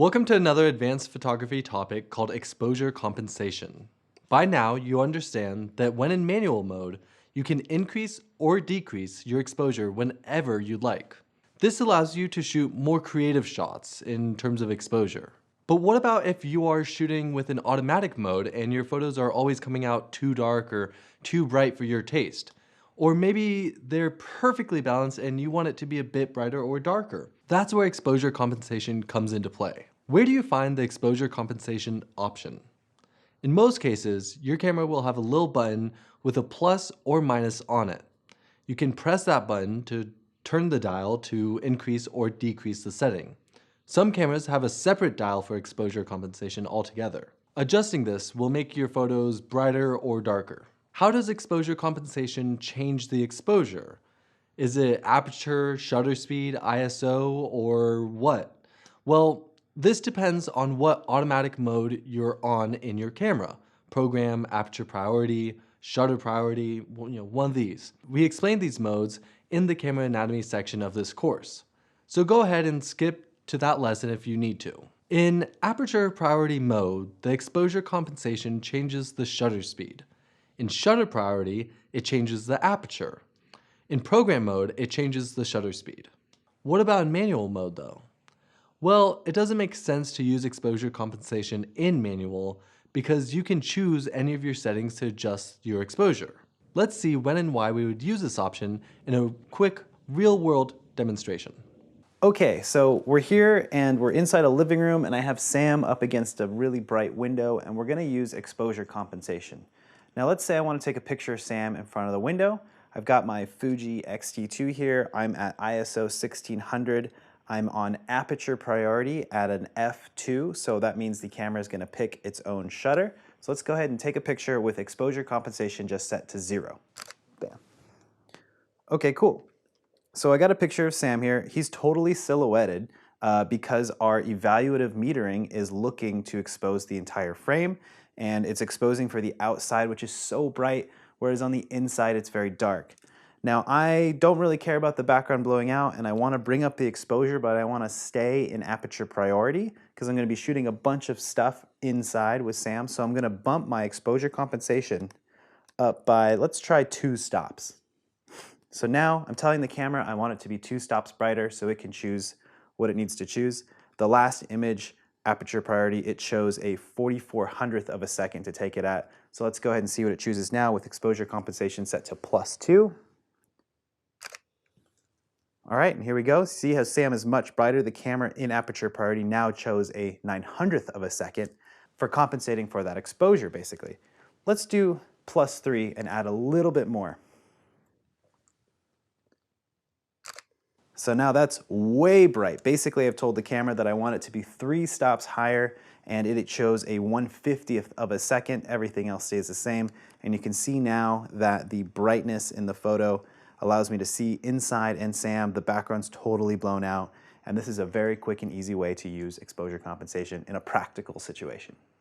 Welcome to another advanced photography topic called exposure compensation. By now, you understand that when in manual mode, you can increase or decrease your exposure whenever you'd like. This allows you to shoot more creative shots in terms of exposure. But what about if you are shooting with an automatic mode and your photos are always coming out too dark or too bright for your taste? Or maybe they're perfectly balanced and you want it to be a bit brighter or darker. That's where exposure compensation comes into play. Where do you find the exposure compensation option? In most cases, your camera will have a little button with a plus or minus on it. You can press that button to turn the dial to increase or decrease the setting. Some cameras have a separate dial for exposure compensation altogether. Adjusting this will make your photos brighter or darker. How does exposure compensation change the exposure? Is it aperture, shutter speed, ISO, or what? Well, this depends on what automatic mode you're on in your camera. Program, aperture priority, shutter priority, one of these. We explain these modes in the camera anatomy section of this course. So go ahead and skip to that lesson if you need to. In aperture priority mode, the exposure compensation changes the shutter speed. In shutter priority, it changes the aperture. In program mode, it changes the shutter speed. What about in manual mode though? Well, it doesn't make sense to use exposure compensation in manual because you can choose any of your settings to adjust your exposure. Let's see when and why we would use this option in a quick real-world demonstration. Okay, so we're here and we're inside a living room and I have Sam up against a really bright window and we're gonna use exposure compensation. Now let's say I want to take a picture of Sam in front of the window. I've got my Fuji X-T2 here. I'm at ISO 1600. I'm on aperture priority at an f2, so that means the camera is gonna pick its own shutter. So let's go ahead and take a picture with exposure compensation just set to 0. Bam. Okay, cool. So I got a picture of Sam here. He's totally silhouetted because our evaluative metering is looking to expose the entire frame, and it's exposing for the outside, which is so bright, whereas on the inside it's very dark. Now I don't really care about the background blowing out, and I want to bring up the exposure, but I want to stay in aperture priority because I'm going to be shooting a bunch of stuff inside with Sam, so I'm going to bump my exposure compensation up by, let's try 2 stops. So now I'm telling the camera I want it to be 2 stops brighter so it can choose what it needs to choose. The last image, aperture priority, it shows a 4400th of a second to take it at. So let's go ahead and see what it chooses now with exposure compensation set to +2. All right, and here we go. See how Sam is much brighter. The camera in aperture priority now chose a 900th of a second for compensating for that exposure, basically. Let's do +3 and add a little bit more. So now that's way bright. Basically, I've told the camera that I want it to be 3 stops higher, and it shows a 1/50th of a second. Everything else stays the same. And you can see now that the brightness in the photo allows me to see inside and Sam. The background's totally blown out. And this is a very quick and easy way to use exposure compensation in a practical situation.